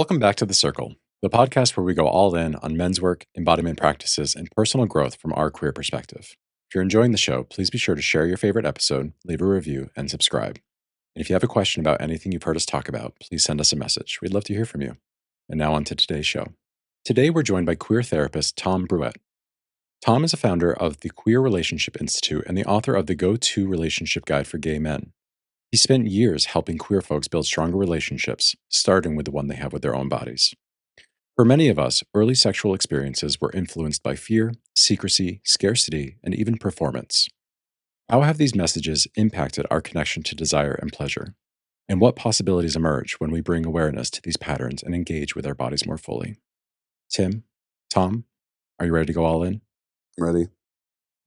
Welcome back to The Circle, the podcast where we go all in on men's work, embodiment practices, and personal growth from our queer perspective. If you're enjoying the show, please be sure to share your favorite episode, leave a review, and subscribe. And if you have a question about anything you've heard us talk about, please send us a message. We'd love to hear from you. And now on to today's show. Today, we're joined by queer therapist Tom Bruett. Tom is a founder of the Queer Relationship Institute and the author of the Go-To Relationship Guide for Gay Men. He spent years helping queer folks build stronger relationships, starting with the one they have with their own bodies. For many of us, early sexual experiences were influenced by fear, secrecy, scarcity, and even performance. How have these messages impacted our connection to desire and pleasure? And what possibilities emerge when we bring awareness to these patterns and engage with our bodies more fully? Tom, are you ready to go all in? Ready.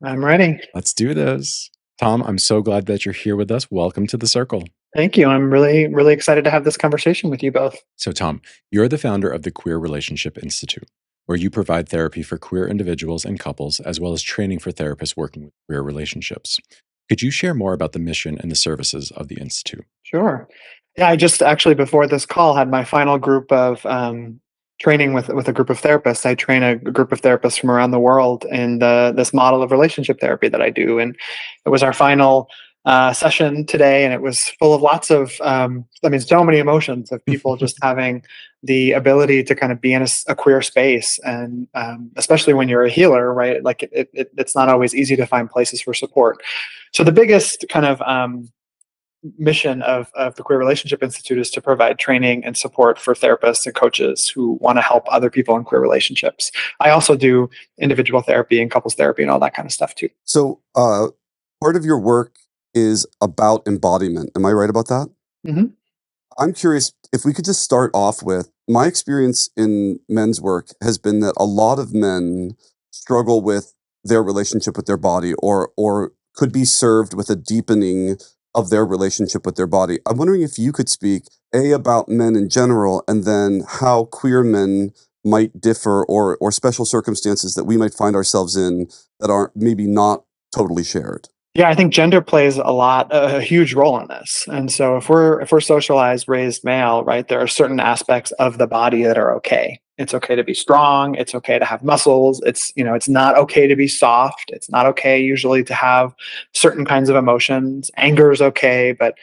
I'm ready. Let's do this. Tom, I'm so glad that you're here with us. Welcome to The Circle. Thank you. I'm really, really excited to have this conversation with you both. So, Tom, you're the founder of the Queer Relationship Institute, where you provide therapy for queer individuals and couples, as well as training for therapists working with queer relationships. Could you share more about the mission and the services of the Institute? Sure. Yeah, I just actually, before this call, had my final group of training with a group of therapists. I train a group of therapists from around the world in this model of relationship therapy that I do. And it was our final session today, and it was full of lots of, so many emotions of people just having the ability to kind of be in a queer space. And especially when you're a healer, right? Like it's not always easy to find places for support. So the biggest kind of mission of the Queer Relationship Institute is to provide training and support for therapists and coaches who want to help other people in queer relationships. I also do individual therapy and couples therapy and all that kind of stuff too. So part of your work is about embodiment. Am I right about that? Mm-hmm. I'm curious if we could just start off with, my experience in men's work has been that a lot of men struggle with their relationship with their body or could be served with a deepening of their relationship with their body. I'm wondering if you could speak, A, about men in general, and then how queer men might differ or special circumstances that we might find ourselves in that are maybe not totally shared. Yeah, I think gender plays a huge role in this. And so if we're socialized, raised male, right, there are certain aspects of the body that are okay. It's okay to be strong. It's okay to have muscles. It's not okay to be soft. It's not okay usually to have certain kinds of emotions. Anger is okay, but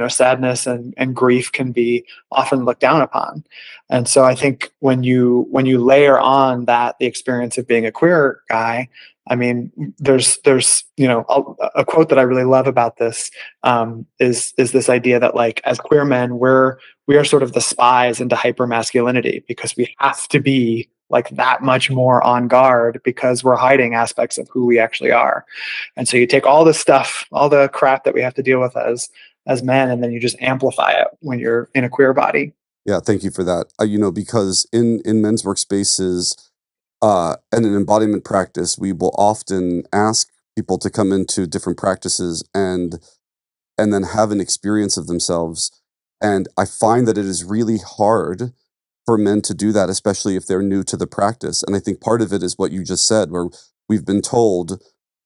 sadness and grief can be often looked down upon. And so I think when you layer on that the experience of being a queer guy, I mean, there's a quote that I really love about this is this idea that, like, as queer men, we are sort of the spies into hypermasculinity because we have to be like that much more on guard because we're hiding aspects of who we actually are. And so you take all this stuff, all the crap that we have to deal with as men, and then you just amplify it when you're in a queer body. Yeah, thank you for that. Because in men's workspaces, and an embodiment practice, we will often ask people to come into different practices and then have an experience of themselves. And I find that it is really hard for men to do that, especially if they're new to the practice. And I think part of it is what you just said, where we've been told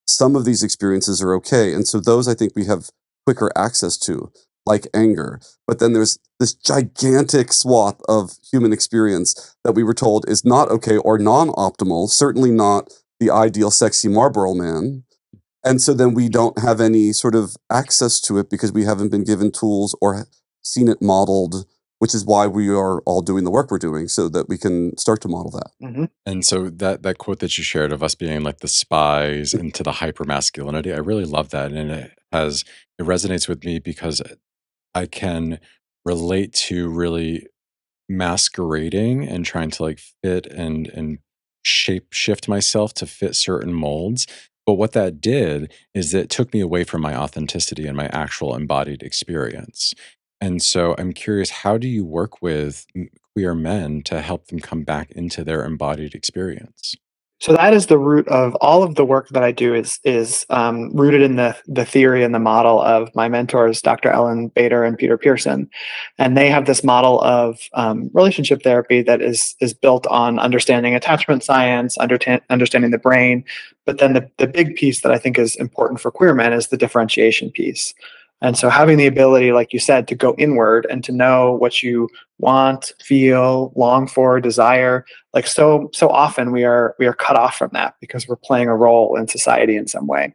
some of these experiences are okay. And so those I think we have quicker access to, like anger. But then there's this gigantic swath of human experience that we were told is not okay or non-optimal, certainly not the ideal sexy Marlboro man. And so then we don't have any sort of access to it because we haven't been given tools or seen it modeled, which is why we are all doing the work we're doing so that we can start to model that. Mm-hmm. And so that quote that you shared of us being like the spies into the hypermasculinity, I really love that. And it resonates with me because I can relate to really masquerading and trying to like fit and shift myself to fit certain molds. But what that did is it took me away from my authenticity and my actual embodied experience. And so I'm curious, how do you work with queer men to help them come back into their embodied experience? So that is the root of all of the work that I do is rooted in the theory and the model of my mentors, Dr. Ellen Bader and Peter Pearson. And they have this model of relationship therapy that is built on understanding attachment science, understanding the brain. But then the big piece that I think is important for queer men is the differentiation piece. And so having the ability, like you said, to go inward and to know what you want, feel, long for, desire, like so often we are cut off from that because we're playing a role in society in some way.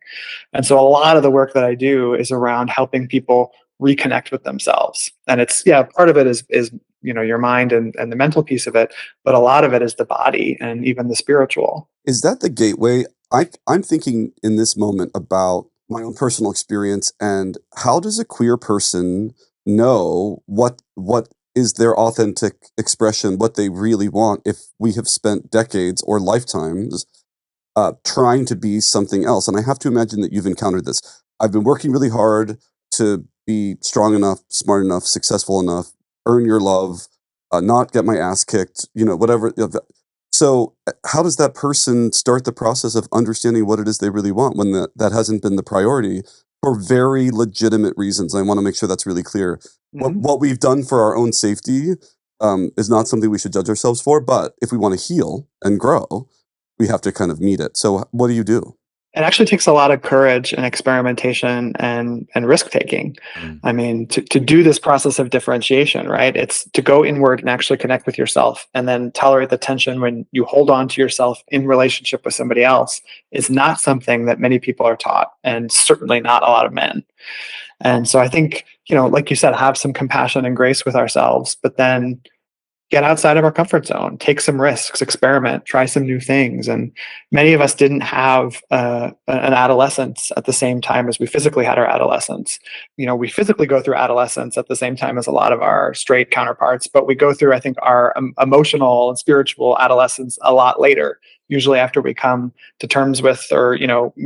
And so a lot of the work that I do is around helping people reconnect with themselves. And it's, yeah, part of it is your mind and the mental piece of it, but a lot of it is the body and even the spiritual. Is that the gateway? I'm thinking in this moment about my own personal experience and how does a queer person know what is their authentic expression, what they really want if we have spent decades or lifetimes trying to be something else. And I have to imagine that you've encountered this. I've been working really hard to be strong enough, smart enough, successful enough, earn your love, not get my ass kicked, whatever. So, how does that person start the process of understanding what it is they really want when that hasn't been the priority for very legitimate reasons? I want to make sure that's really clear. Mhm. What we've done for our own safety is not something we should judge ourselves for. But if we want to heal and grow, we have to kind of meet it. So, what do you do? It actually takes a lot of courage and experimentation and risk taking. Mm. I mean, to do this process of differentiation, right? It's to go inward and actually connect with yourself and then tolerate the tension when you hold on to yourself in relationship with somebody else is not something that many people are taught, and certainly not a lot of men. And so I think, like you said, have some compassion and grace with ourselves, but then get outside of our comfort zone, take some risks, experiment, try some new things. And many of us didn't have an adolescence at the same time as we physically had our adolescence. We physically go through adolescence at the same time as a lot of our straight counterparts, but we go through, I think, our emotional and spiritual adolescence a lot later, usually after we come to terms with or,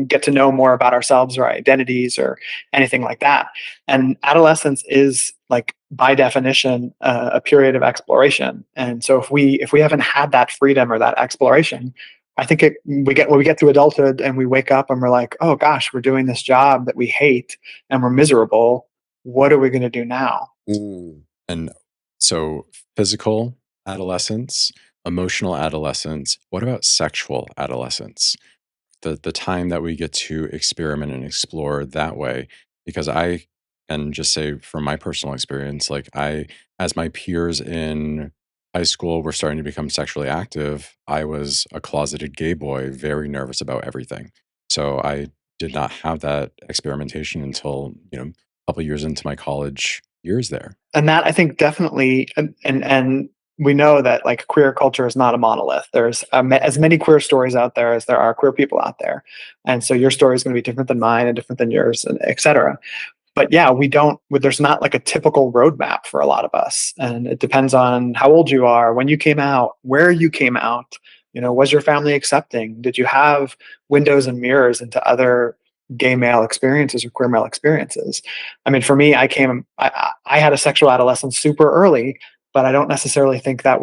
get to know more about ourselves or our identities or anything like that. And adolescence is, like, by definition, a period of exploration. And so if we haven't had that freedom or that exploration, I think when we get to adulthood and we wake up and we're like, oh gosh, we're doing this job that we hate and we're miserable. What are we going to do now? Mm. And so physical adolescence, emotional adolescence, what about sexual adolescence? The time that we get to experiment and explore that way, because I can just say from my personal experience, like, I as my peers in high school were starting to become sexually active, I was a closeted gay boy, very nervous about everything. So I did not have that experimentation until, a couple years into my college years there. And that, I think, definitely, and we know that, like, queer culture is not a monolith. There's as many queer stories out there as there are queer people out there, and so your story is going to be different than mine and different than yours, and et cetera. But yeah, there's not like a typical roadmap for a lot of us. And it depends on how old you are, when you came out, where you came out. Was your family accepting? Did you have windows and mirrors into other gay male experiences or queer male experiences? I mean, for me, I had a sexual adolescence super early, but I don't necessarily think that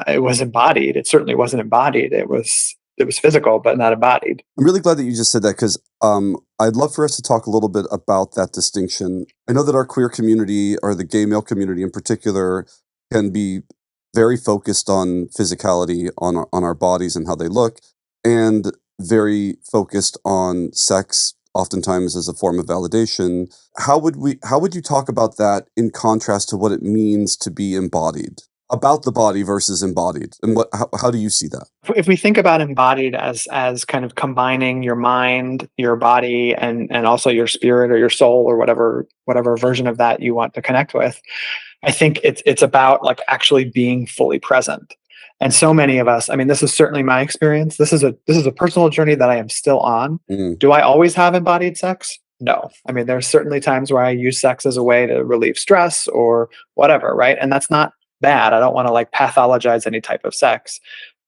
it was embodied. It certainly wasn't embodied. It was physical, but not embodied. I'm really glad that you just said that because I'd love for us to talk a little bit about that distinction. I know that our queer community, or the gay male community in particular, can be very focused on physicality, on our bodies and how they look, and very focused on sex, oftentimes as a form of validation. How would you talk about that in contrast to what it means to be embodied? About the body versus embodied, and how do you see that? If we think about embodied as kind of combining your mind, your body, and also your spirit or your soul or whatever version of that you want to connect with, I think it's about, like, actually being fully present. And so many of us, I mean, this is certainly my experience. This is a personal journey that I am still on. Mm. Do I always have embodied sex? No. I mean, there's certainly times where I use sex as a way to relieve stress or whatever, right? And that's not bad. I don't want to, like, pathologize any type of sex.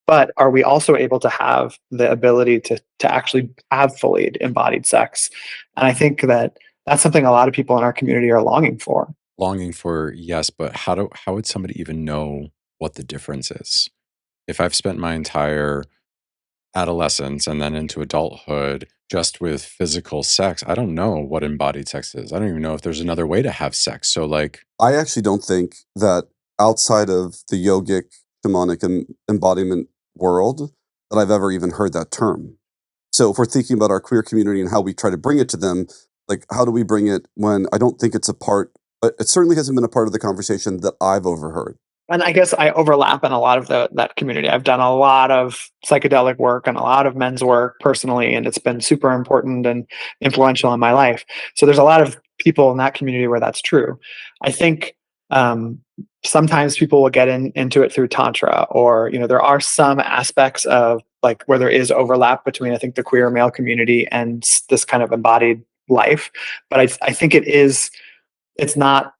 But are we also able to have the ability to actually have fully embodied sex? And I think that that's something a lot of people in our community are longing for. Longing for, yes, but how would somebody even know what the difference is? If I've spent my entire adolescence and then into adulthood just with physical sex, I don't know what embodied sex is. I don't even know if there's another way to have sex. So, like, I actually don't think that outside of the yogic, shamanic, and embodiment world that I've ever even heard that term. So if we're thinking about our queer community and how we try to bring it to them, Like, how do we bring it when I don't think it's a part, but it certainly hasn't been a part of the conversation that I've overheard. And I guess I overlap in a lot of that community. I've done a lot of psychedelic work and a lot of men's work personally, and it's been super important and influential in my life. So there's a lot of people in that community where that's true. I think um, sometimes people will get into it through tantra, or there are some aspects of like where there is overlap between I think the queer male community and this kind of embodied life. But I think it is not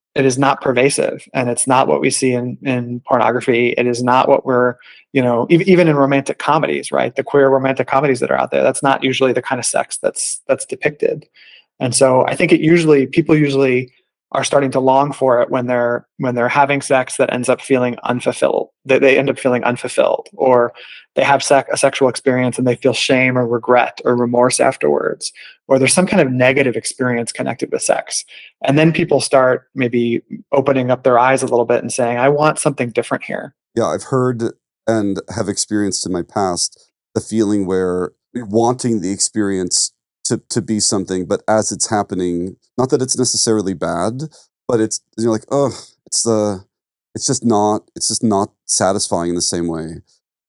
pervasive, and it's not what we see in pornography. It is not what we're even in romantic comedies, right? The queer romantic comedies that are out there, that's not usually the kind of sex that's depicted. And so I think people usually are starting to long for it when they're having sex that ends up feeling unfulfilled, that they end up feeling unfulfilled, or they have a sexual experience and they feel shame or regret or remorse afterwards, or there's some kind of negative experience connected with sex. And then people start maybe opening up their eyes a little bit and saying, I want something different here. Yeah, I've heard and have experienced in my past the feeling where you're wanting the experience to be something, but as it's happening, not that it's necessarily bad, but it's you're like, oh, it's just not satisfying in the same way.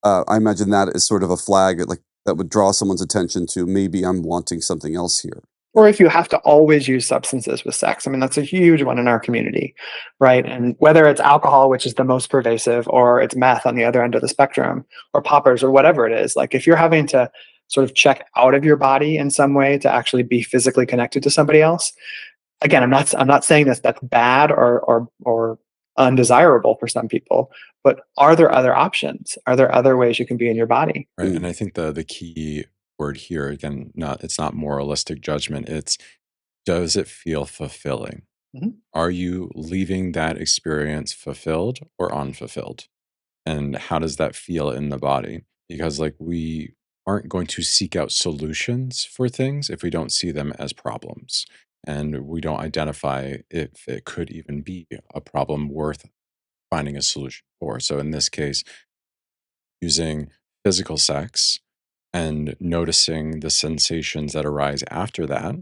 I imagine that is sort of a flag that would draw someone's attention to maybe I'm wanting something else here. Or if you have to always use substances with sex. I mean, that's a huge one in our community, right? And whether it's alcohol, which is the most pervasive, or it's meth on the other end of the spectrum, or poppers, or whatever it is, like if you're having to sort of check out of your body in some way to actually be physically connected to somebody else, again, I'm not saying that's bad or undesirable for some people, but are there other options? Are there other ways you can be in your body? Right. And I think the key word here, again, it's not moralistic judgment. It's, does it feel fulfilling? Mhm. Are you leaving that experience fulfilled or unfulfilled? And how does that feel in the body? Because like we aren't going to seek out solutions for things if we don't see them as problems, and we don't identify if it could even be a problem worth finding a solution for. So in this case, using physical sex and noticing the sensations that arise after that.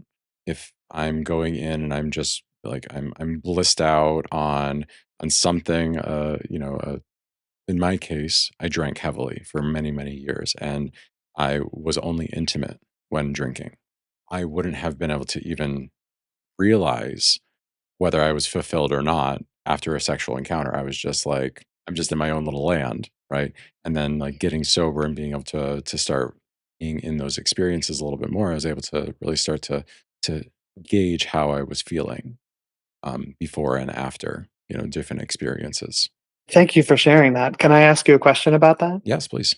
If I'm going in and I'm just like I'm blissed out on something, in my case, I drank heavily for many, many years, and I was only intimate when drinking. I wouldn't have been able to even realize whether I was fulfilled or not after a sexual encounter. I was just like, I'm just in my own little land, right? And then like getting sober and being able to start being in those experiences a little bit more, I was able to really start to gauge how I was feeling before and after, different experiences. Thank you for sharing that. Can I ask you a question about that? Yes, please.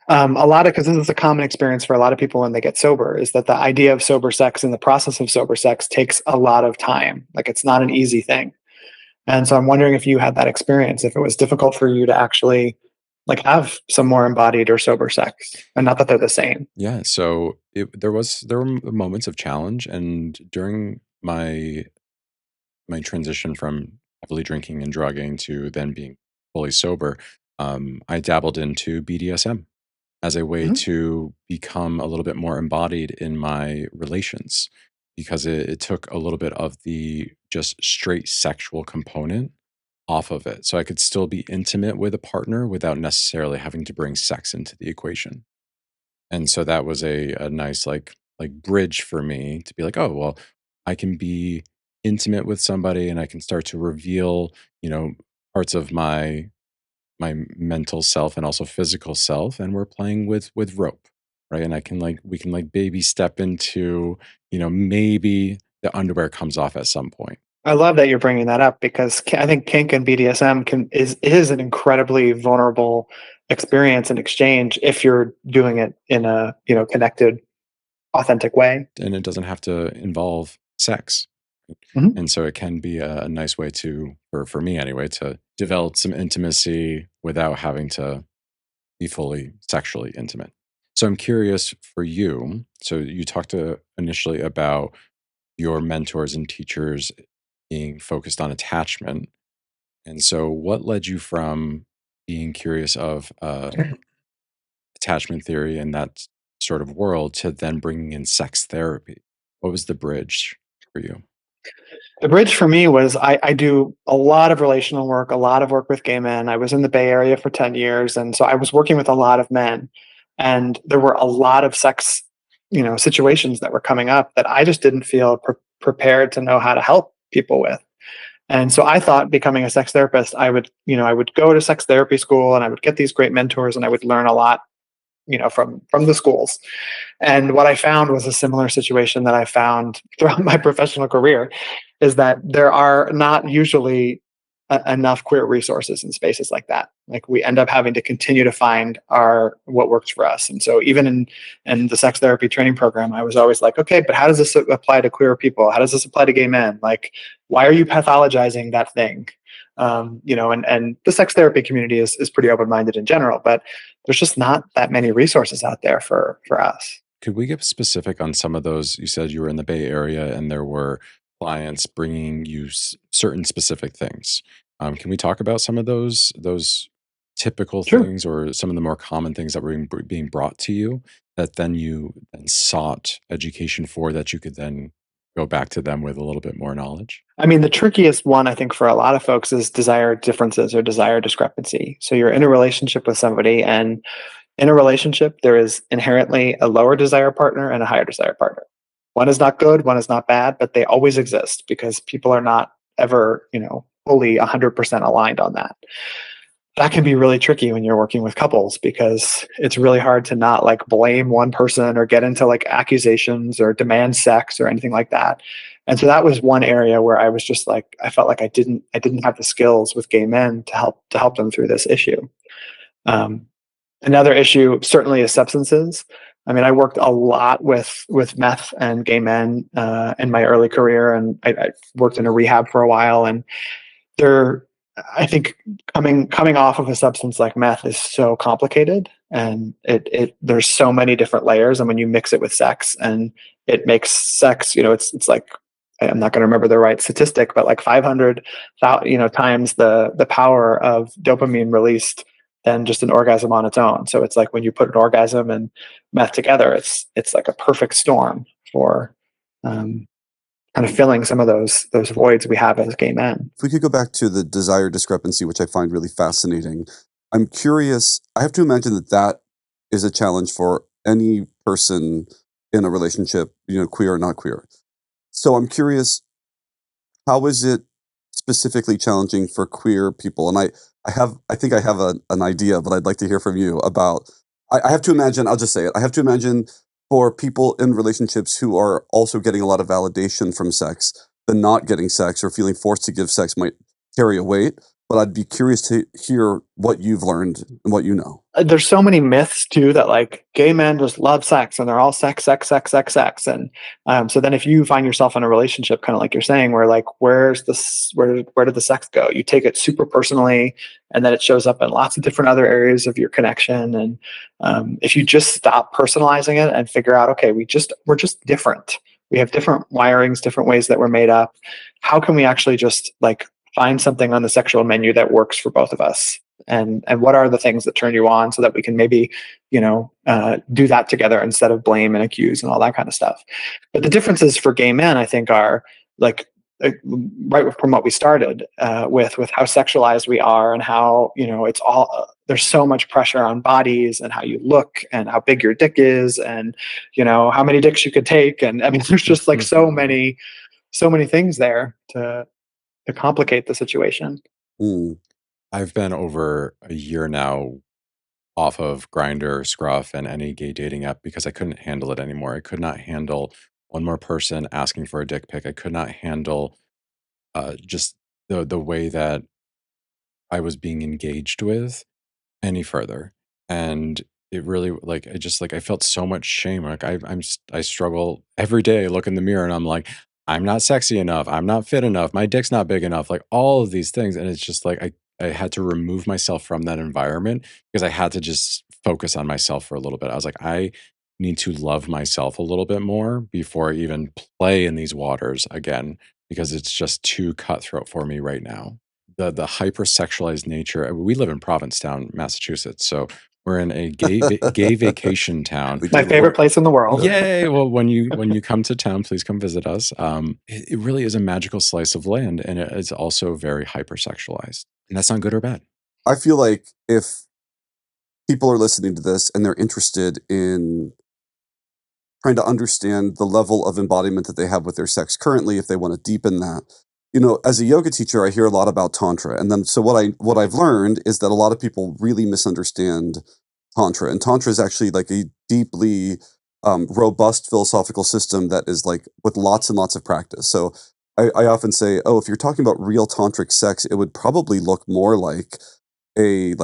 A lot of because this is a common experience for a lot of people when they get sober, is that the idea of sober sex and the process of sober sex takes a lot of time. Like it's not an easy thing. And so I'm wondering if you had that experience, if it was difficult for you to actually like have some more embodied or sober sex, and not that they're the same. Yeah. So there were moments of challenge, and during my transition from heavily drinking and drugging to then being fully sober, I dabbled into BDSM as a way Mhm. to become a little bit more embodied in my relations, because it took a little bit of the just straight sexual component off of it. So I could still be intimate with a partner without necessarily having to bring sex into the equation. And so that was a nice like bridge for me to be like, oh well, I can be intimate with somebody and I can start to reveal, parts of my mental self and also physical self, and we're playing with rope, right? And we can like baby step into, maybe the underwear comes off at some point. I love that you're bringing that up because I think kink and BDSM is an incredibly vulnerable experience and exchange if you're doing it in a connected, authentic way. And it doesn't have to involve sex. Mhm. And so it can be a nice way to, for me anyway, to develop some intimacy without having to be fully sexually intimate. So I'm curious for you. So you talked initially about your mentors and teachers being focused on attachment. And so what led you from being curious of attachment theory and that sort of world to then bringing in sex therapy? What was the bridge for you? The bridge for me was I do a lot of relational work, a lot of work with gay men. I was in the Bay Area for 10 years. And so I was working with a lot of men. And there were a lot of sex, situations that were coming up that I just didn't feel prepared to know how to help people with. And so I thought becoming a sex therapist, I would go to sex therapy school and I would get these great mentors and I would learn a lot, from the schools. And what I found was a similar situation that I found throughout my professional career is that there are not usually enough queer resources in spaces like that. Like we end up having to continue to find our what works for us. And so even in the sex therapy training program, I was always like, okay, but how does this apply to queer people? How does this apply to gay men? Like, why are you pathologizing that thing? And the sex therapy community is pretty open minded in general, but there's just not that many resources out there for us. Could we get specific on some of those? You said you were in the Bay Area and there were clients bringing you certain specific things. Can we talk about some of those typical Sure. things or some of the more common things that were being brought to you that then you then sought education for that you could then go back to them with a little bit more knowledge? I mean, the trickiest one I think for a lot of folks is desire differences or desire discrepancy. So you're in a relationship with somebody, and in a relationship, there is inherently a lower desire partner and a higher desire partner. One is not good, one is not bad, but they always exist because people are not ever, fully 100% aligned on that. That can be really tricky when you're working with couples because it's really hard to not like blame one person or get into like accusations or demand sex or anything like that. And so that was one area where I was just like I felt like I didn't have the skills with gay men to help them through this issue. Um, Another issue certainly is substances. I mean, I worked a lot with meth and gay men in my early career, and I worked in a rehab for a while. And there, I think coming off of a substance like meth is so complicated, and it there's so many different layers. And when you mix it with sex, and it makes sex, it's like I'm not going to remember the right statistic, but like 500, times the power of dopamine released than just an orgasm on its own. So it's like when you put an orgasm and meth together, it's like a perfect storm for um, kind of filling some of those voids we have as gay men. If we could go back to the desire discrepancy, which I find really fascinating, I'm curious. I have to imagine that that is a challenge for any person in a relationship, queer or not queer. So I'm curious, how is it specifically challenging for queer people? And I think I have an idea, but I'd like to hear from you about. I have to imagine. I'll just say it. I have to imagine for people in relationships who are also getting a lot of validation from sex, the not getting sex or feeling forced to give sex might carry a weight. But I'd be curious to hear what you've learned and what you know. There's so many myths too that like gay men just love sex and they're all sex, sex, sex, sex, sex. And so then if you find yourself in a relationship, kind of like you're saying, where like, where did the sex go? You take it super personally, and then it shows up in lots of different other areas of your connection. And if you just stop personalizing it and figure out, okay, we're just different. We have different wirings, different ways that we're made up. How can we actually just like find something on the sexual menu that works for both of us? And what are the things that turn you on so that we can maybe do that together instead of blame and accuse and all that kind of stuff. But the differences for gay men, I think, are like right from what we started with how sexualized we are, and how it's all there's so much pressure on bodies and how you look and how big your dick is, and how many dicks you could take. And I mean, there's just like so many things there to complicate the situation. Mm. I've been over a year now off of Grinder, Scruff, and any gay dating app because I couldn't handle it anymore. I could not handle one more person asking for a dick pic. I could not handle just the way that I was being engaged with any further. And it really like I just like I felt so much shame. Like I struggle every day. I look in the mirror and I'm like, I'm not sexy enough. I'm not fit enough. My dick's not big enough. Like all of these things. And it's just like I had to remove myself from that environment because I had to just focus on myself for a little bit. I was like, I need to love myself a little bit more before I even play in these waters again, because it's just too cutthroat for me right now. The hypersexualized nature. We live in Provincetown, Massachusetts, so We're in a gay vacation town. My favorite place in the world. Yay! Well, when you come to town, please come visit us. It really is a magical slice of land, and it's also very hypersexualized, and that's not good or bad. I feel like if people are listening to this and they're interested in trying to understand the level of embodiment that they have with their sex currently, if they want to deepen that, as a yoga teacher, I hear a lot about tantra, and then so what I've learned is that a lot of people really misunderstand tantra, and tantra is actually like a deeply robust philosophical system that is like with lots and lots of practice. So I often say, oh, if you're talking about real tantric sex, it would probably look more like a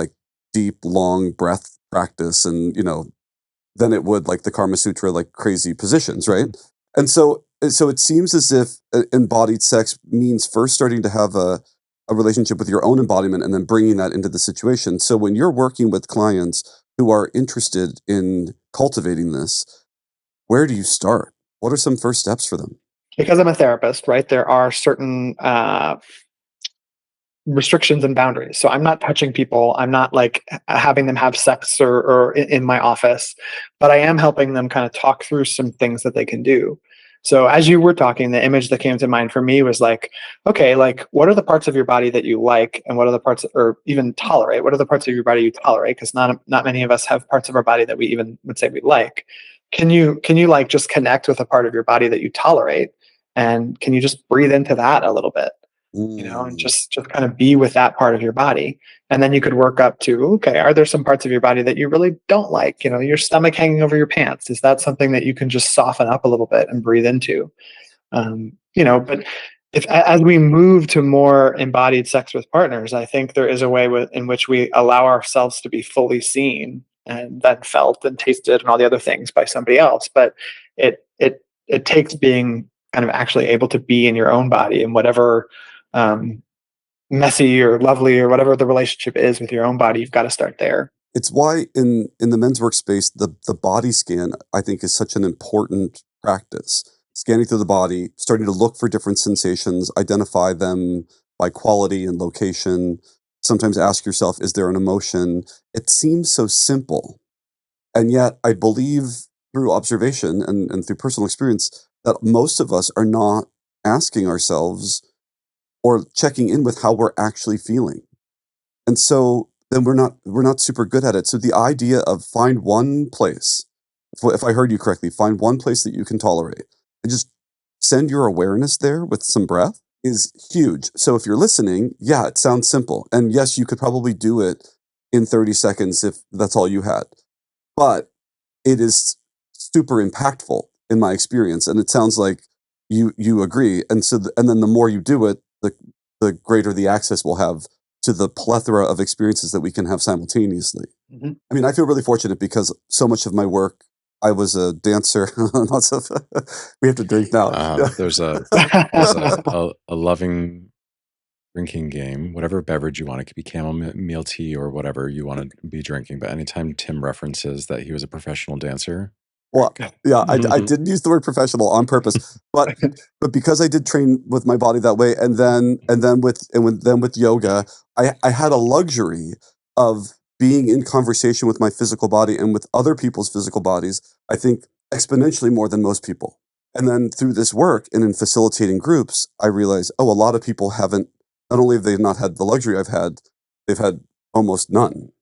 deep, long breath practice, and than it would like the Karma Sutra, like crazy positions, right? And so it seems as if embodied sex means first starting to have a relationship with your own embodiment and then bringing that into the situation. So when you're working with clients who are interested in cultivating this, where do you start? What are some first steps for them? Because I'm a therapist, right? There are certain restrictions and boundaries. So I'm not touching people. I'm not like having them have sex or in my office, but I am helping them kind of talk through some things that they can do. So as you were talking, the image that came to mind for me was like, okay, like what are the parts of your body that you like, and what are the parts, or even tolerate? What are the parts of your body you tolerate? Because not many of us have parts of our body that we even would say we like. Can you like just connect with a part of your body that you tolerate, and can you just breathe into that a little bit? And Mm. just kind of be with that part of your body. And then you could work up to, okay, are there some parts of your body that you really don't like? Your stomach hanging over your pants. Is that something that you can just soften up a little bit and breathe into? But as we move to more embodied sex with partners, I think there is a way in which we allow ourselves to be fully seen and then felt and tasted and all the other things by somebody else. But it takes being kind of actually able to be in your own body, and whatever um, messy or lovely or whatever the relationship is with your own body, you've got to start there. It's why in the men's workspace, the body scan, I think, is such an important practice. Scanning through the body, starting to look for different sensations, identify them by quality and location. Sometimes ask yourself, is there an emotion? It seems so simple. And yet I believe through observation and through personal experience that most of us are not asking ourselves or checking in with how we're actually feeling. And so then we're not super good at it. So the idea of find one place, if I heard you correctly, find one place that you can tolerate and just send your awareness there with some breath is huge. So if you're listening, yeah, it sounds simple. And yes, you could probably do it in 30 seconds if that's all you had. But it is super impactful in my experience. And it sounds like you agree. And so and then the more you do it, the greater the access we'll have to the plethora of experiences that we can have simultaneously. Mm-hmm. I mean, I feel really fortunate because so much of my work, I was a dancer. Lots of we have to drink now. There's a loving drinking game, whatever beverage you want. It could be chamomile tea or whatever you want to be drinking. But anytime Tim references that he was a professional dancer, Well, yeah, I Mhm. didn't use the word professional on purpose, but because I did train with my body that way, and then with yoga, I had a luxury of being in conversation with my physical body and with other people's physical bodies. I think exponentially more than most people. And then through this work and in facilitating groups, I realized, oh, a lot of people haven't. Not only have they not had the luxury I've had, they've had almost none.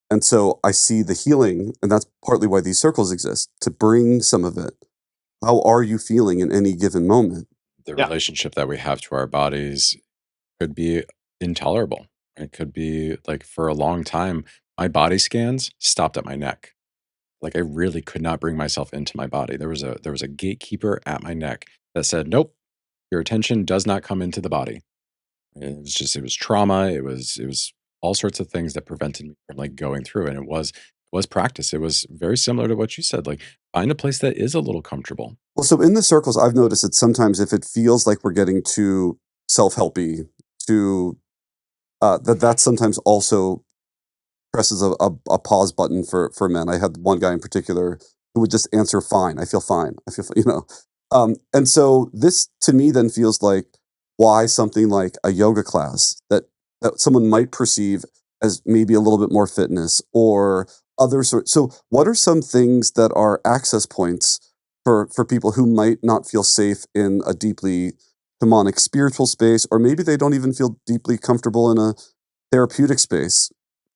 And so I see the healing, and that's partly why these circles exist, to bring some of it. How are you feeling in any given moment? The Yeah. relationship that we have to our bodies could be intolerable. It could be like for a long time, my body scans stopped at my neck. Like I really could not bring myself into my body. There was a gatekeeper at my neck that said, "Nope, your attention does not come into the body." It was trauma. It was all sorts of things that prevented me from like going through. And it was practice. It was very similar to what you said. Like find a place that is a little comfortable. Well, so in the circles, I've noticed that sometimes if it feels like we're getting too self-helpy, too that sometimes also presses a pause button for men. I had one guy in particular who would just answer fine. I feel fine. I feel and so this to me then feels like why something like a yoga class that someone might perceive as maybe a little bit more fitness or other sort. So, what are some things that are access points for people who might not feel safe in a deeply demonic spiritual space, or maybe they don't even feel deeply comfortable in a therapeutic space?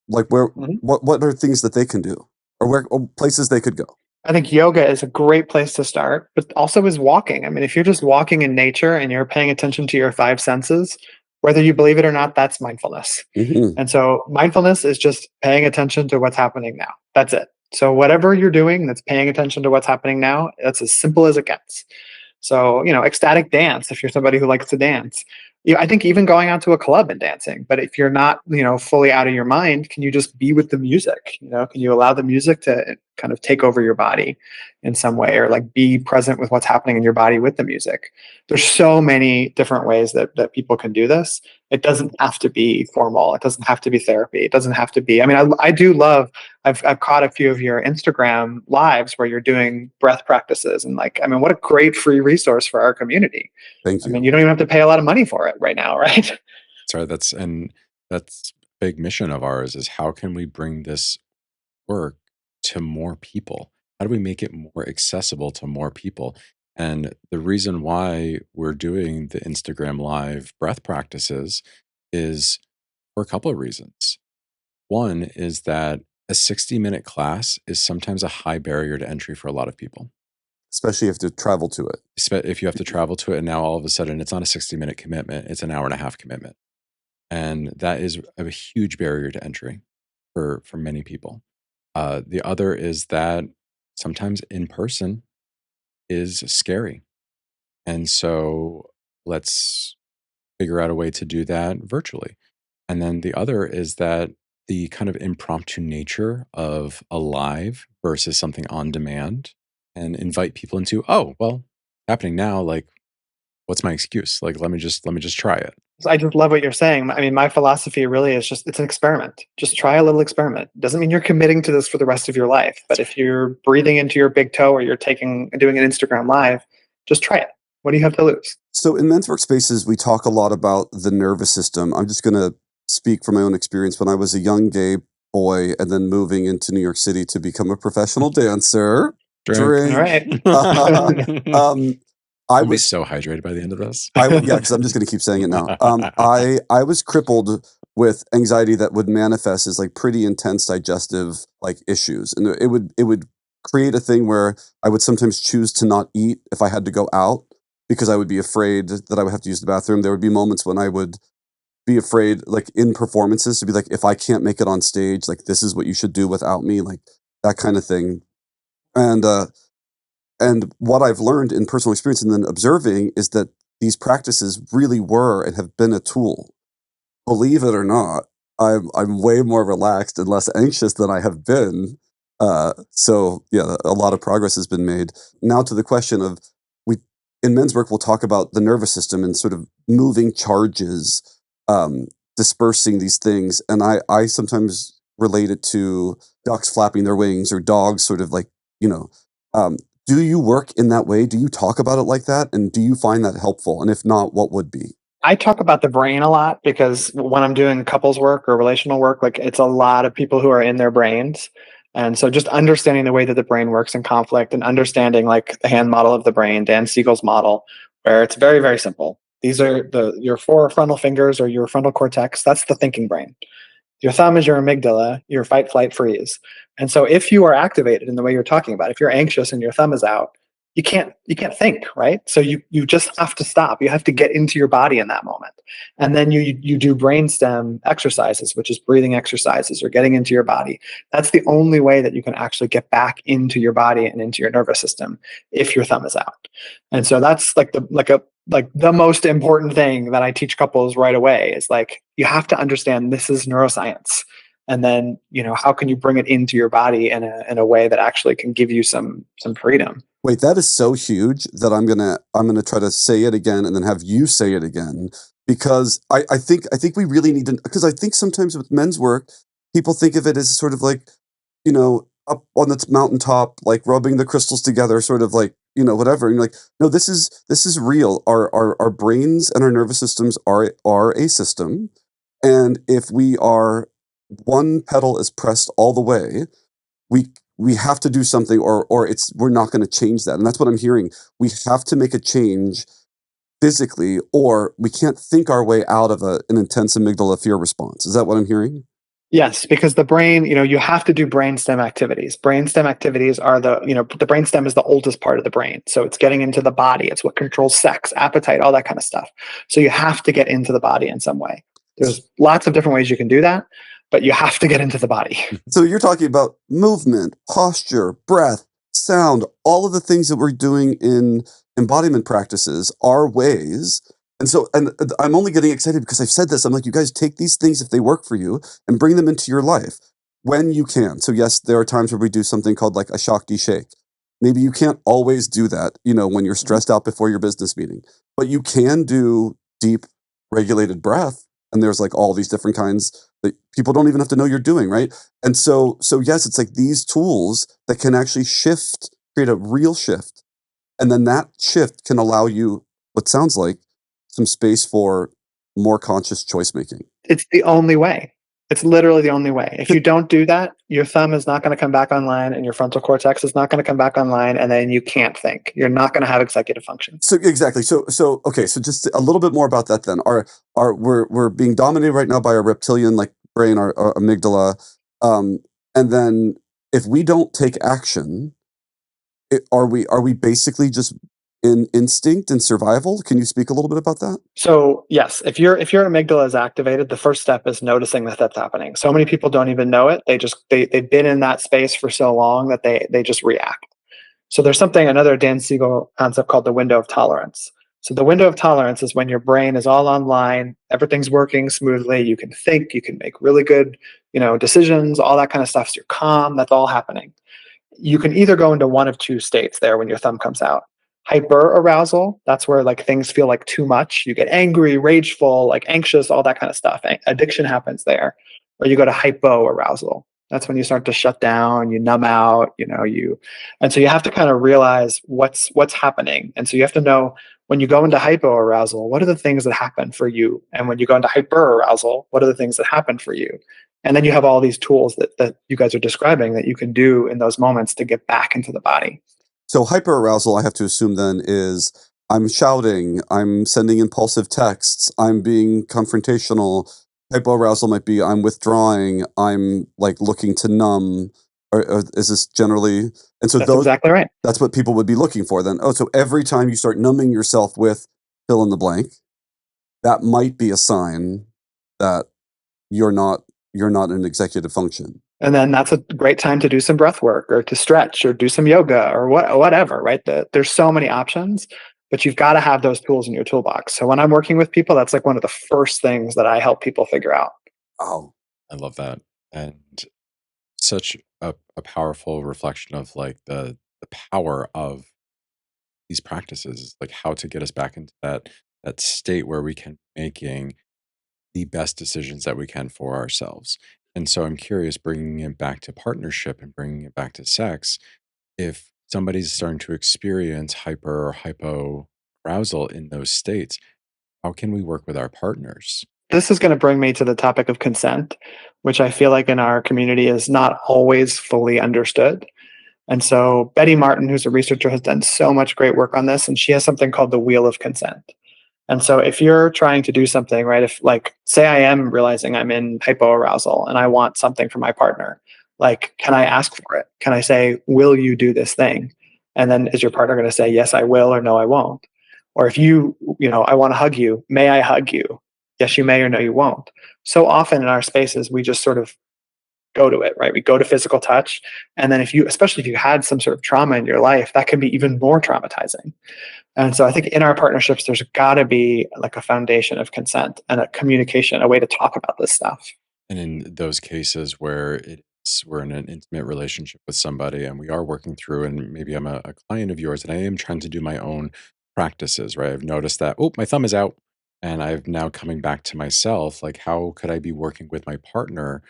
Like, where Mhm. what are things that they can do, or places they could go? I think yoga is a great place to start, but also is walking. I mean, if you're just walking in nature and you're paying attention to your five senses, whether you believe it or not, that's mindfulness. Hmm. And so mindfulness is just paying attention to what's happening now. That's it. So whatever you're doing that's paying attention to what's happening now, that's as simple as it gets. So, ecstatic dance, if you're somebody who likes to dance. I think even going out to a club and dancing. But if you're not, fully out of your mind, can you just be with the music? Can you allow the music to kind of take over your body in some way, or like be present with what's happening in your body with the music? There's so many different ways that people can do this. It doesn't have to be formal. It doesn't have to be therapy. It doesn't have to be. I mean, I do love. I've caught a few of your Instagram lives where you're doing breath practices, and like, I mean, what a great free resource for our community. Thank I mean, you. you don't even have to pay a lot of money for it right now, right? Sorry, that's big mission of ours is how can we bring this work to more people? How do we make it more accessible to more people? And the reason why we're doing the Instagram live breath practices is for a couple of reasons. One is that a 60-minute class is sometimes a high barrier to entry for a lot of people. Especially if you have to travel to it. If you have to travel to it, and now all of a sudden it's not a 60-minute commitment, it's an hour and a half commitment. And that is a huge barrier to entry for many people. The other is that sometimes in person is scary. And so let's figure out a way to do that virtually. And then the other is that the kind of impromptu nature of a live versus something on demand and invite people into, oh, well, happening now, like, what's my excuse? Like, let me just try it. So I just love what you're saying. I mean, my philosophy really is just it's an experiment. Just try a little experiment. Doesn't mean you're committing to this for the rest of your life. But if you're breathing into your big toe or you're doing an Instagram live, just try it. What do you have to lose? So in men's workspaces, we talk a lot about the nervous system. I'm just going to speak from my own experience. When I was a young gay boy and then moving into New York City to become a professional dancer, Drink. All drink. right. um, I We'll be was, so hydrated by the end of this. yeah, because I'm just going to keep saying it now. I was crippled with anxiety that would manifest as like pretty intense digestive like issues, and it would create a thing where I would sometimes choose to not eat if I had to go out because I would be afraid that I would have to use the bathroom. There would be moments when I would be afraid, like in performances, to be like, if I can't make it on stage, like this is what you should do without me, like that kind of thing. And and what I've learned in personal experience and then observing is that these practices really were and have been a tool. Believe it or not, I'm way more relaxed and less anxious than I have been. So yeah, a lot of progress has been made. Now to the question of we in men's work, we'll talk about the nervous system and sort of moving charges, um, dispersing these things, and I sometimes relate it to ducks flapping their wings or dogs sort of like you know. Um, do you work in that way? Do you talk about it like that? And do you find that helpful? And if not, what would be? I talk about the brain a lot because when I'm doing couples work or relational work, like it's a lot of people who are in their brains. And so just understanding the way that the brain works in conflict and understanding like the hand model of the brain, Dan Siegel's model, where it's very, very simple. These are your four frontal fingers or your frontal cortex. That's the thinking brain. Your thumb is your amygdala, your fight, flight, freeze. And so if you are activated in the way you're talking about, if you're anxious and your thumb is out, you can't think, right? So you just have to stop. You have to get into your body in that moment. And then you do brainstem exercises, which is breathing exercises or getting into your body. That's the only way that you can actually get back into your body and into your nervous system if your thumb is out. And so that's like the most important thing that I teach couples right away is like you have to understand this is neuroscience. And then, how can you bring it into your body in a way that actually can give you some freedom? Wait, that is so huge that I'm gonna try to say it again and then have you say it again because I think we really need to because I think sometimes with men's work, people think of it as sort of like, up on the mountaintop, like rubbing the crystals together, sort of like, whatever. And you're like, no, this is real. Our brains and our nervous systems are a system. And if we are one pedal is pressed all the way, we have to do something, or we're not going to change that. And that's what I'm hearing. We have to make a change physically, or we can't think our way out of an intense amygdala fear response. Is that what I'm hearing? Yes, because the brain, you have to do brainstem activities. Brainstem activities are the brainstem is the oldest part of the brain. So it's getting into the body. It's what controls sex, appetite, all that kind of stuff. So you have to get into the body in some way. There's lots of different ways you can do that, but you have to get into the body. So you're talking about movement, posture, breath, sound, all of the things that we're doing in embodiment practices are ways. And I'm only getting excited because I've said this. I'm like, you guys take these things if they work for you and bring them into your life when you can. So yes, there are times where we do something called like a Shakti shake. Maybe you can't always do that, when you're stressed out before your business meeting, but you can do deep regulated breath. And there's like all these different kinds that people don't even have to know you're doing, right? And so yes, it's like these tools that can actually create a real shift. And then that shift can allow you what sounds like some space for more conscious choice making. It's the only way. It's literally the only way. If you don't do that, your thumb is not going to come back online and your frontal cortex is not going to come back online, and then you can't think. You're not going to have executive function. So exactly. So okay, so just a little bit more about that then. We're being dominated right now by our reptilian like brain, our amygdala. And then if we don't take action, are we basically just in instinct and survival? Can you speak a little bit about that? So yes, if your amygdala is activated, the first step is noticing that that's happening. So many people don't even know it. They've been in that space for so long that they just react. So there's another Dan Siegel concept called the window of tolerance. So the window of tolerance is when your brain is all online, everything's working smoothly, you can think, you can make really good, decisions, all that kind of stuff. So you're calm, that's all happening. You can either go into one of two states there when your thumb comes out. Hyperarousal, that's where like things feel like too much. You get angry, rageful, like anxious, all that kind of stuff. Addiction happens there. Or you go to hypoarousal. That's when you start to shut down, you numb out, and so you have to kind of realize what's happening. And so you have to know when you go into hypoarousal, what are the things that happen for you? And when you go into hyperarousal, what are the things that happen for you? And then you have all these tools that you guys are describing that you can do in those moments to get back into the body. So hyperarousal, I have to assume then, is I'm shouting, I'm sending impulsive texts, I'm being confrontational. Hypoarousal might be I'm withdrawing, I'm like looking to numb. Or is this generally? And so That's exactly right. That's what people would be looking for then. Oh, so every time you start numbing yourself with fill in the blank, that might be a sign that you're not in executive function. And then that's a great time to do some breath work or to stretch or do some yoga or whatever, right? There's so many options, but you've got to have those tools in your toolbox. So when I'm working with people, that's like one of the first things that I help people figure out. Oh, I love that. And such a powerful reflection of like the power of these practices, like how to get us back into that state where we can be making the best decisions that we can for ourselves. And so I'm curious, bringing it back to partnership and bringing it back to sex, if somebody's starting to experience hyper or hypo arousal in those states, how can we work with our partners? This is going to bring me to the topic of consent, which I feel like in our community is not always fully understood. And so Betty Martin, who's a researcher, has done so much great work on this, and she has something called the wheel of consent. And so if you're trying to do something, right, if like, say I am realizing I'm in hypoarousal and I want something from my partner, like, can I ask for it? Can I say, will you do this thing? And then is your partner going to say, yes, I will, or no, I won't? Or if I want to hug you, may I hug you? Yes, you may, or no, you won't. So often in our spaces, we just sort of go to it, right? We go to physical touch. And then especially if you had some sort of trauma in your life, that can be even more traumatizing. And so I think in our partnerships, there's got to be like a foundation of consent and a communication, a way to talk about this stuff. And in those cases where we're in an intimate relationship with somebody and we are working through, and maybe I'm a client of yours and I am trying to do my own practices, right? I've noticed that, oh, my thumb is out and I've now coming back to myself. Like, how could I be working with my partner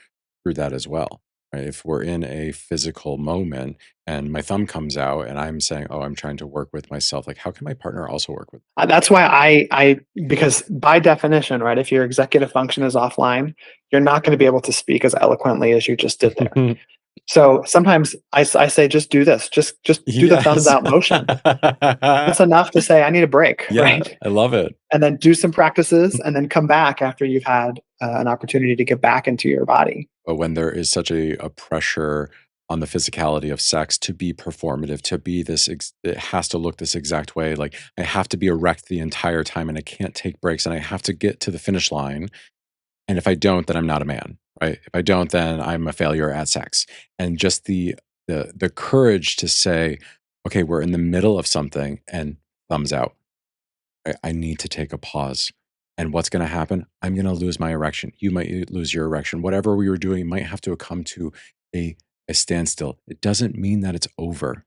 through that as well? Right? If we're in a physical moment and my thumb comes out and I'm saying, oh, I'm trying to work with myself, like, how can my partner also work with? That's why because by definition, right, if your executive function is offline, you're not going to be able to speak as eloquently as you just did there. So sometimes I say, just do this, just do the thumbs Yes. out motion. That's enough to say I need a break, Yeah, right? I love it. And then do some practices and then come back after you've had an opportunity to get back into your body. But when there is such a pressure on the physicality of sex to be performative, to be it has to look this exact way. Like I have to be erect the entire time and I can't take breaks and I have to get to the finish line. And if I don't, then I'm not a man, right? If I don't, then I'm a failure at sex. And just the courage to say, okay, we're in the middle of something and thumbs out. I need to take a pause. And what's going to happen? I'm going to lose my erection. You might lose your erection. Whatever we were doing might have to come to a, a standstill. It doesn't mean that it's over.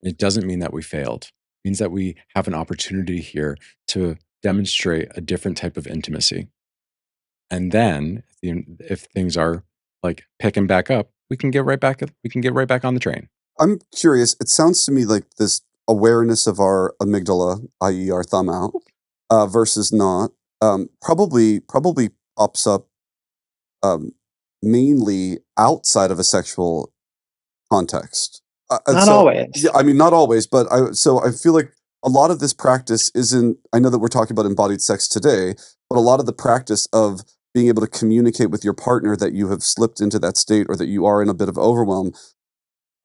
It doesn't mean that we failed. It means that we have an opportunity here to demonstrate a different type of intimacy. And then if things are like picking back up, we can get right back. We can get right back on the train. I'm curious. It sounds to me like this awareness of our amygdala, i.e., our thumb out, versus not, probably pops up um, mainly outside of a sexual context. And Not so, always. yeah, I mean, not always, but I feel like a lot of this practice isn't. I know that we're talking about embodied sex today, but a lot of the practice of being able to communicate with your partner that you have slipped into that state or that you are in a bit of overwhelm,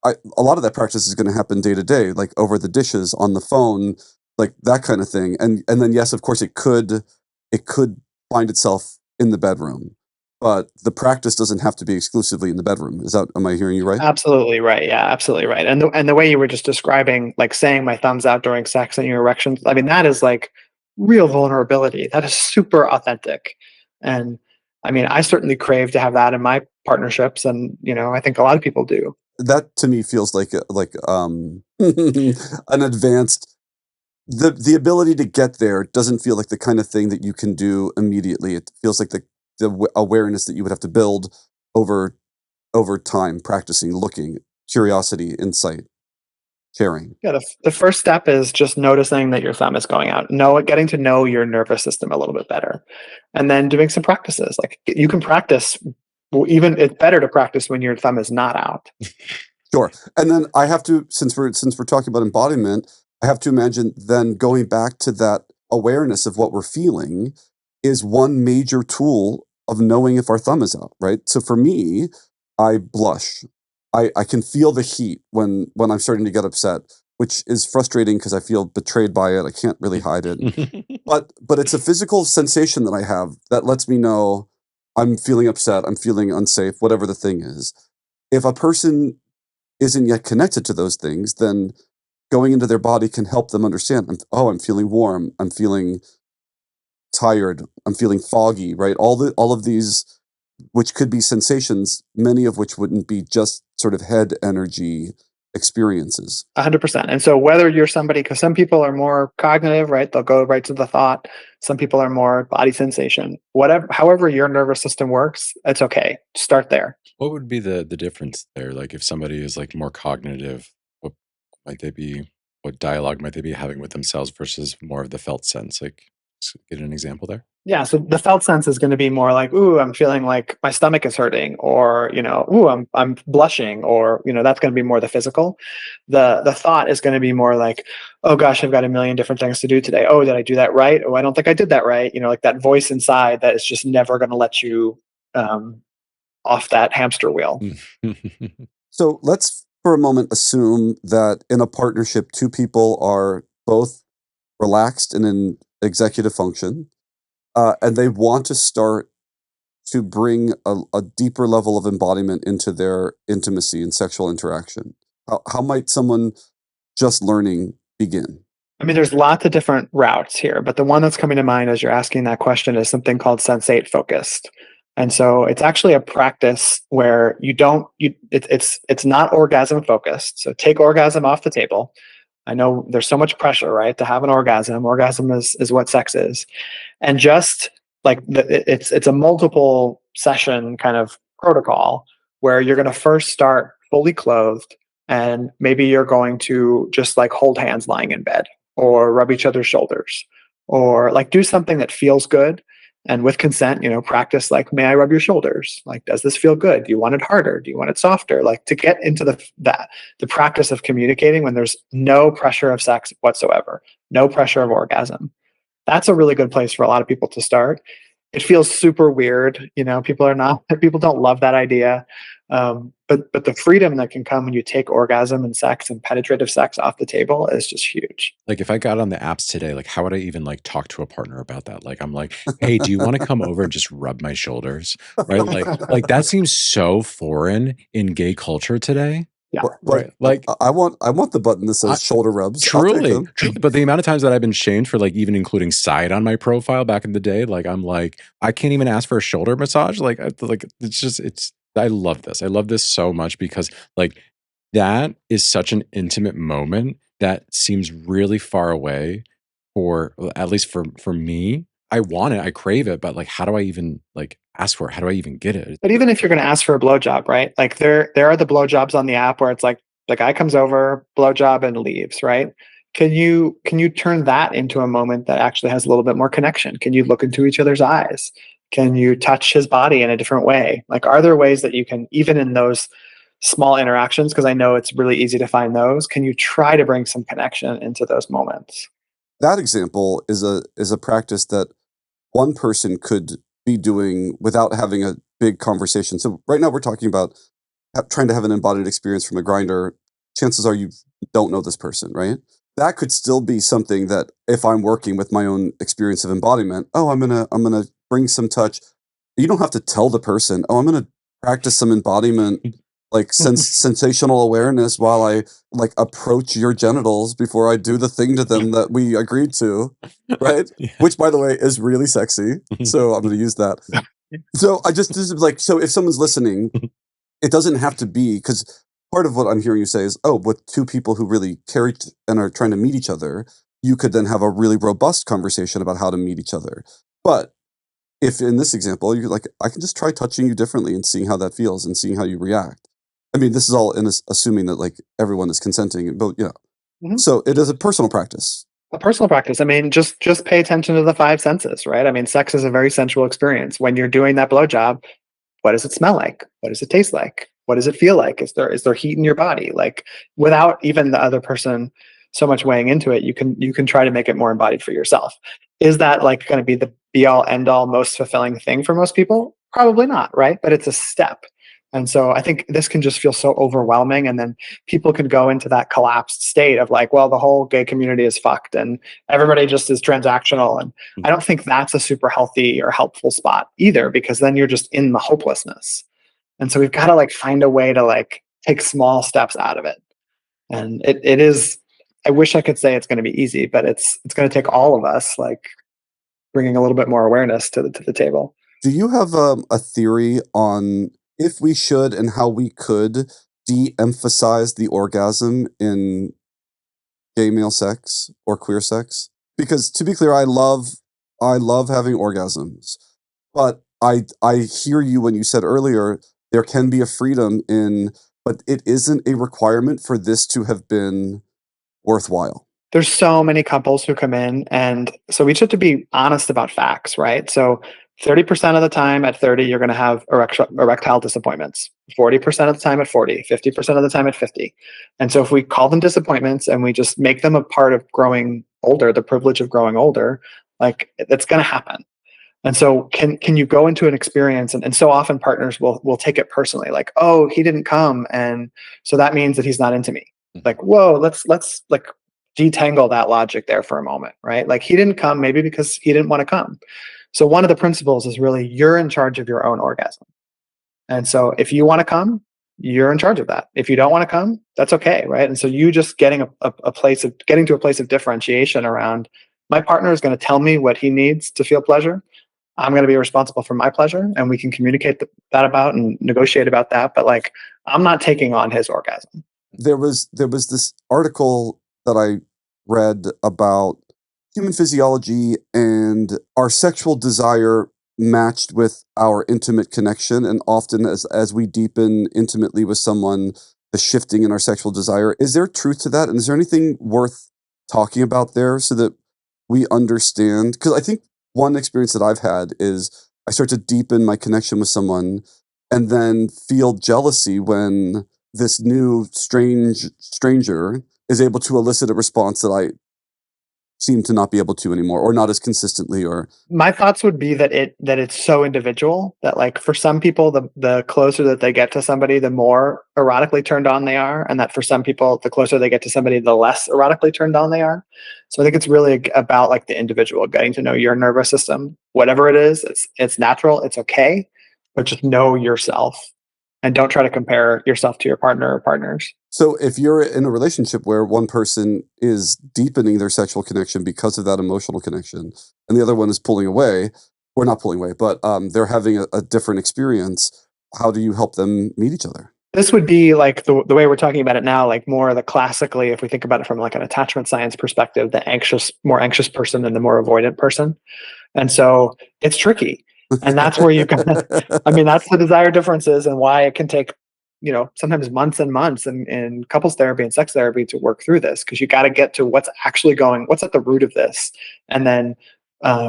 a lot of that practice is going to happen day to day, like over the dishes, on the phone, like that kind of thing. And then yes, of course, it could find itself in the bedroom, but the practice doesn't have to be exclusively in the bedroom. Am I hearing you right? Absolutely right. Yeah, absolutely right. And the way you were just describing, like saying my thumbs out during sex and your erections, I mean, that is like real vulnerability. That is super authentic. And I mean, I certainly crave to have that in my partnerships, and I think a lot of people do. That to me feels like an advanced. The ability to get there doesn't feel like the kind of thing that you can do immediately. It feels like the awareness that you would have to build over time, practicing, looking, curiosity, insight, caring. Yeah, the first step is just noticing that your thumb is going out. Getting to know your nervous system a little bit better, and then doing some practices. Like you can practice. Well, even it's better to practice when your thumb is not out. Sure. And then I have to, since we're talking about embodiment, I have to imagine then going back to that awareness of what we're feeling is one major tool of knowing if our thumb is out, right? So for me, I blush. I can feel the heat when I'm starting to get upset, which is frustrating because I feel betrayed by it. I can't really hide it. But it's a physical sensation that I have that lets me know I'm feeling upset, I'm feeling unsafe, whatever the thing is. If a person isn't yet connected to those things, then going into their body can help them understand. I'm feeling warm. I'm feeling tired. I'm feeling foggy. Right. All of these, which could be sensations, many of which wouldn't be just sort of head energy experiences. 100%. And so whether you're somebody, because some people are more cognitive, right? They'll go right to the thought. Some people are more body sensation. However your nervous system works, it's okay. Start there. What would be the difference there? Like if somebody is like more cognitive, what might they be? What dialogue might they be having with themselves versus more of the felt sense? Like, get an example there. Yeah. So the felt sense is going to be more like, ooh, I'm feeling like my stomach is hurting, or, ooh, I'm blushing, or, that's going to be more the physical. The thought is going to be more like, oh gosh, I've got a million different things to do today. Oh, did I do that right? Oh, I don't think I did that right. Like that voice inside that is just never going to let you off that hamster wheel. So let's for a moment assume that in a partnership, two people are both relaxed and in executive function, and they want to start to bring a deeper level of embodiment into their intimacy and sexual interaction. How might someone just learning begin? I mean, there's lots of different routes here, but the one that's coming to mind as you're asking that question is something called sensate focused. And so it's actually a practice where it's not orgasm focused. So take orgasm off the table. I know there's so much pressure, right, to have an orgasm. Orgasm is what sex is. And just like it's a multiple session kind of protocol where you're going to first start fully clothed, and maybe you're going to just like hold hands lying in bed, or rub each other's shoulders, or like do something that feels good. And with consent, practice like, may I rub your shoulders? Like, does this feel good? Do you want it harder? Do you want it softer? Like, to get into the practice of communicating when there's no pressure of sex whatsoever, no pressure of orgasm. That's a really good place for a lot of people to start. It feels super weird. People don't love that idea. But the freedom that can come when you take orgasm and sex and penetrative sex off the table is just huge. Like, if I got on the apps today, like, how would I even like talk to a partner about that? Like, I'm like, hey, do you want to come over and just rub my shoulders? Right? Like that seems so foreign in gay culture today. Yeah. Right. Like, I want the button that says shoulder rubs. I'll take truly, them. but the amount of times that I've been shamed for like even including side on my profile back in the day, like I'm like, I can't even ask for a shoulder massage. Like I love this. I love this so much because like that is such an intimate moment that seems really far away for, at least for me. I want it, I crave it, but like, how do I even like ask for it? How do I even get it? But even if you're going to ask for a blowjob, right? Like there are the blowjobs on the app where it's like the guy comes over, blowjob, and leaves, right? Can you turn that into a moment that actually has a little bit more connection? Can you look into each other's eyes? Can you touch his body in a different way? Like, are there ways that you can, even in those small interactions, because I know it's really easy to find those, can you try to bring some connection into those moments? That example is a practice that one person could be doing without having a big conversation. So right now we're talking about trying to have an embodied experience from a grinder. Chances are you don't know this person, right? That could still be something that if I'm working with my own experience of embodiment, I'm gonna bring some touch. You don't have to tell the person, I'm gonna practice some embodiment, like sensational awareness while I like approach your genitals before I do the thing to them that we agreed to, right? Yeah. Which, by the way, is really sexy. So I'm going to use that. So this is like, so if someone's listening, it doesn't have to be, because part of what I'm hearing you say is, with two people who really care and are trying to meet each other, you could then have a really robust conversation about how to meet each other. But if in this example, you're like, I can just try touching you differently and seeing how that feels and seeing how you react. I mean, this is all assuming that like everyone is consenting, but Mhm. So it is a personal practice. A personal practice. I mean, just pay attention to the five senses, right? I mean, sex is a very sensual experience. When you're doing that blowjob, what does it smell like? What does it taste like? What does it feel like? Is there heat in your body? Like, without even the other person so much weighing into it, you can try to make it more embodied for yourself. Is that like going to be the be all end all most fulfilling thing for most people? Probably not, right? But it's a step. And so I think this can just feel so overwhelming. And then people can go into that collapsed state of like, well, the whole gay community is fucked and everybody just is transactional. And I don't think that's a super healthy or helpful spot either, because then you're just in the hopelessness. And so we've got to like find a way to like take small steps out of it. And it is, I wish I could say it's going to be easy, but it's going to take all of us like bringing a little bit more awareness to the table. Do you have a theory on if we should and how we could de-emphasize the orgasm in gay male sex or queer sex? Because to be clear, I love having orgasms, but I hear you when you said earlier there can be a freedom in, but it isn't a requirement for this to have been worthwhile. There's so many couples who come in, and so we just have to be honest about facts, right? So 30% of the time at 30, you're going to have erectile disappointments. 40% of the time at 40, 50% of the time at 50. And so if we call them disappointments and we just make them a part of growing older, the privilege of growing older, like it's going to happen. And so can you go into an experience, and so often partners will take it personally, like, oh, he didn't come, and so that means that he's not into me. Like, whoa, let's like detangle that logic there for a moment, right? Like, he didn't come maybe because he didn't want to come. So one of the principles is really you're in charge of your own orgasm. And so if you want to come, you're in charge of that. If you don't want to come, that's okay, right? And so you just getting a place of getting to a place of differentiation around, my partner is going to tell me what he needs to feel pleasure. I'm going to be responsible for my pleasure, and we can communicate that about and negotiate about that. But like, I'm not taking on his orgasm. There was this article that I read about human physiology and our sexual desire matched with our intimate connection, and often as we deepen intimately with someone, the shifting in our sexual desire. Is there truth to that? And is there anything worth talking about there so that we understand? Because I think one experience that I've had is I start to deepen my connection with someone and then feel jealousy when this new stranger is able to elicit a response that I seem to not be able to anymore, or not as consistently, or My thoughts would be that it's so individual that, like, for some people, the closer that they get to somebody, the more erotically turned on they are, and that for some people, the closer they get to somebody, the less erotically turned on they are. So I think it's really about, like, the individual getting to know your nervous system. Whatever it is, it's natural, it's okay, but just know yourself and don't try to compare yourself to your partner or partners. so if you're in a relationship where one person is deepening their sexual connection because of that emotional connection, and the other one is pulling away, or not pulling away, but they're having a different experience, how do you help them meet each other? This would be like the way we're talking about it now, like more the classically, if we think about it from like an attachment science perspective, the more anxious person and the more avoidant person. And so it's tricky. And that's where you can, I mean, that's the desire differences and why it can take, sometimes months and months in couples therapy and sex therapy to work through this. Cause you got to get to what's at the root of this. And then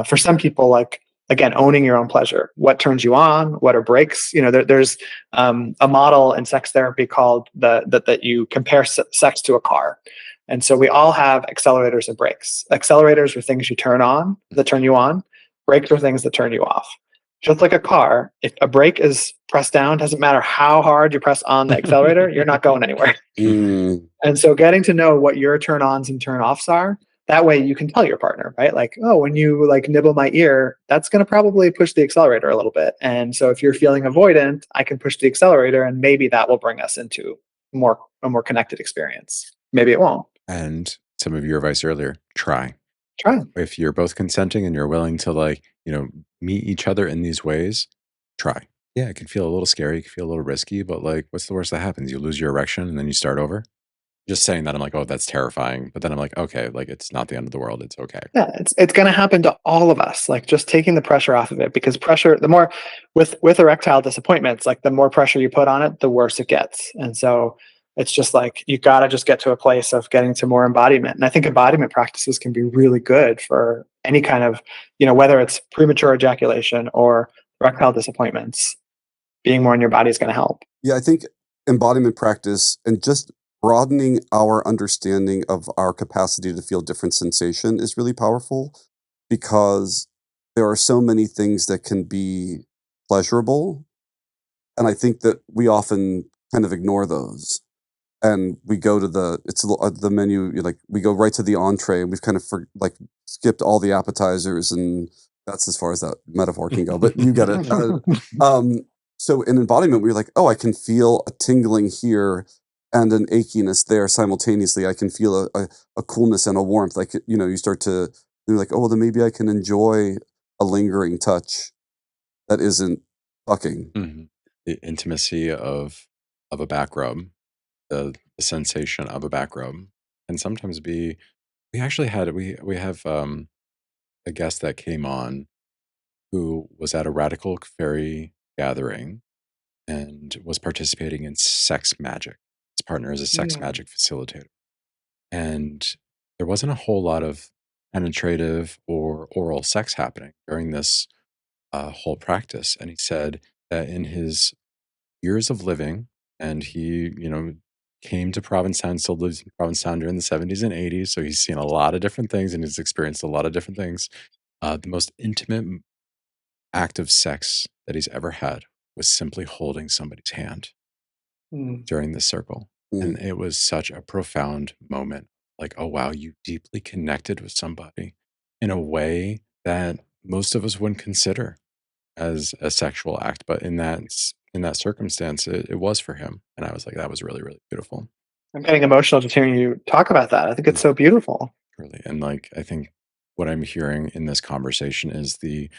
for some people, like, again, owning your own pleasure, what turns you on, what are breaks, there's a model in sex therapy called that you compare sex to a car. And so we all have accelerators and brakes. Accelerators are things you turn on that turn you on. Brakes are things that turn you off. Just like a car, if a brake is pressed down, doesn't matter how hard you press on the accelerator, you're not going anywhere. Mm. And so getting to know what your turn ons and turn offs are, that way you can tell your partner, right? Like, oh, when you like nibble my ear, that's going to probably push the accelerator a little bit. And so if you're feeling avoidant, I can push the accelerator and maybe that will bring us into a more connected experience. Maybe it won't. And some of your advice earlier, try. Try. If you're both consenting and you're willing to, like, meet each other in these ways, try. Yeah, it can feel a little scary, it can feel a little risky, but like, what's the worst that happens? You lose your erection and then you start over. Just saying that, I'm like, oh, that's terrifying. But then I'm like, okay, like, it's not the end of the world. It's okay. Yeah, it's going to happen to all of us. Like, just taking the pressure off of it, because pressure, the more with erectile disappointments, like the more pressure you put on it, the worse it gets. And so it's just like you got to just get to a place of getting to more embodiment. And I think embodiment practices can be really good for any kind of, whether it's premature ejaculation or erectile disappointments. Being more in your body is going to help. Yeah, I think embodiment practice and just broadening our understanding of our capacity to feel different sensation is really powerful, because there are so many things that can be pleasurable. And I think that we often kind of ignore those. And we go to the menu, like we go right to the entree, and we've kind of skipped all the appetizers, and that's as far as that metaphor can go. But you get it. So in embodiment, we're like, oh, I can feel a tingling here and an achiness there simultaneously. I can feel a coolness and a warmth. Like, you start to, you're like, oh, well, then maybe I can enjoy a lingering touch that isn't fucking. Mm-hmm. The intimacy of a back rub, the sensation of a back rub can sometimes be. We actually had we have a guest that came on who was at a radical fairy gathering and was participating in sex magic. His partner is a sex Mm. magic facilitator. And there wasn't a whole lot of penetrative or oral sex happening during this whole practice. And he said that in his years of living, and he, came to Provincetown, still lives in Provincetown during the 70s and 80s. So he's seen a lot of different things and he's experienced a lot of different things. The most intimate act of sex that he's ever had was simply holding somebody's hand Mm. during this circle. Mm. And it was such a profound moment. Like, oh, wow, you deeply connected with somebody in a way that most of us wouldn't consider as a sexual act. But in that circumstance, it was for him. And I was like, that was really, really beautiful. I'm getting emotional just hearing you talk about that. I think it's Mm, so beautiful. really. And like, I think what I'm hearing in this conversation is the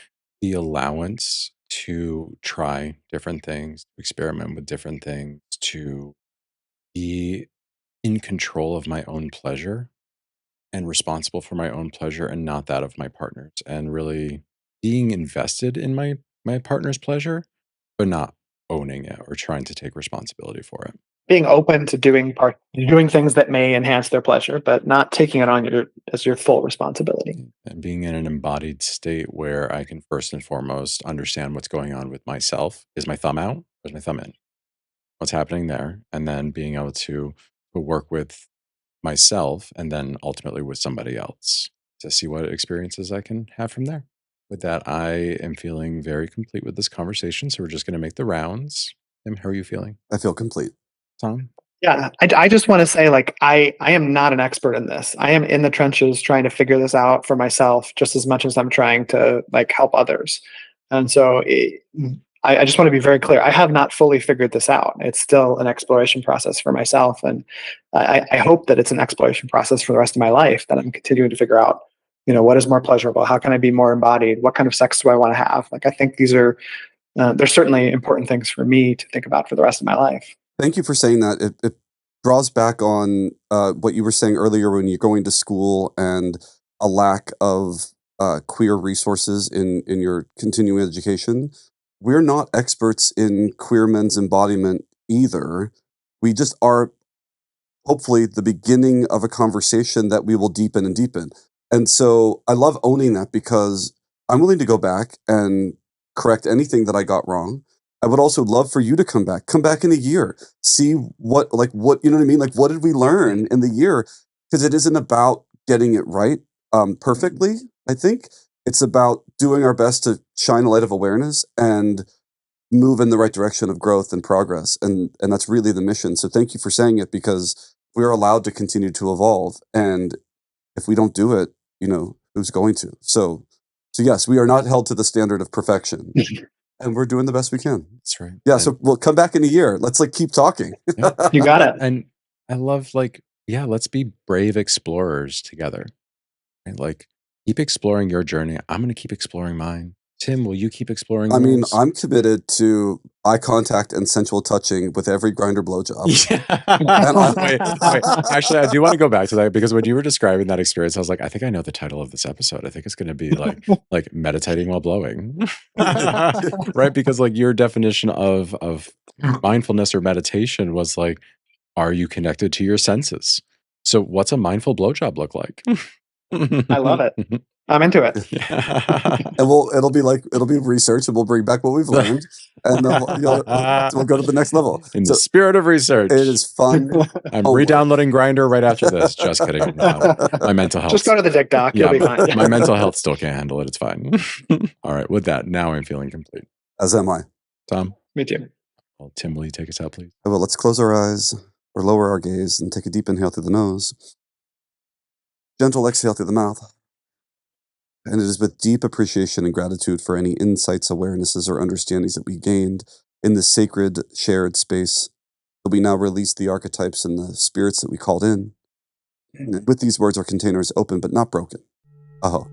allowance to try different things, to experiment with different things, to be in control of my own pleasure and responsible for my own pleasure and not that of my partner's, and really being invested in my partner's pleasure, but not owning it or trying to take responsibility for it. being open to doing things that may enhance their pleasure, but not taking it on as your full responsibility. And being in an embodied state where I can first and foremost understand what's going on with myself. Is my thumb out or is my thumb in? What's happening there? And then being able to work with myself and then ultimately with somebody else to see what experiences I can have from there. With that, I am feeling very complete with this conversation. So we're just going to make the rounds. Tim, how are you feeling? I feel complete. Tom? Yeah, I just want to say, like, I am not an expert in this. I am in the trenches trying to figure this out for myself just as much as I'm trying to like help others. And so I just want to be very clear. I have not fully figured this out. It's still an exploration process for myself. And I hope that it's an exploration process for the rest of my life, that I'm continuing to figure out, what is more pleasurable? How can I be more embodied? What kind of sex do I want to have? Like, I think these are, they're certainly important things for me to think about for the rest of my life. Thank you for saying that. It draws back on what you were saying earlier when you're going to school and a lack of queer resources in your continuing education. We're not experts in queer men's embodiment either. We just are hopefully the beginning of a conversation that we will deepen and deepen. And so I love owning that because I'm willing to go back and correct anything that I got wrong. I would also love for you to come back in a year, see what, you know what I mean? Like, what did we learn in the year? Because it isn't about getting it right perfectly, I think. It's about doing our best to shine a light of awareness and move in the right direction of growth and progress. And that's really the mission. So thank you for saying it, because we're allowed to continue to evolve. And if we don't do it, who's going to? So yes, we are not held to the standard of perfection. And we're doing the best we can. That's right. Yeah, so we'll come back in a year. Let's keep talking. Yeah. You got it. And I love let's be brave explorers together. Right? Like, keep exploring your journey. I'm going to keep exploring mine. Tim, will you keep exploring yours? I'm committed to eye contact and sensual touching with every grinder blowjob. Wait. Actually, I do want to go back to that, because when you were describing that experience, I was like, I think I know the title of this episode. I think it's going to be like meditating while blowing, right? Because like your definition of mindfulness or meditation was like, are you connected to your senses? So what's a mindful blowjob look like? I love it. I'm into it. And it'll be research, and we'll bring back what we've learned, and then we'll go to the next level. In the spirit of research, it is fun. I'm re-downloading Grindr right after this. Just kidding. My mental health. Just go to the dick doc. You'll be fine. My mental health still can't handle it. It's fine. All right. With that, now I'm feeling complete. As am I. Tom? Me too. Well, Tim, will you take us out, please? Well, let's close our eyes or lower our gaze and take a deep inhale through the nose. Gentle exhale through the mouth. And it is with deep appreciation and gratitude for any insights, awarenesses, or understandings that we gained in this sacred shared space that we now release the archetypes and the spirits that we called in. And with these words, our container is open but not broken. Aho.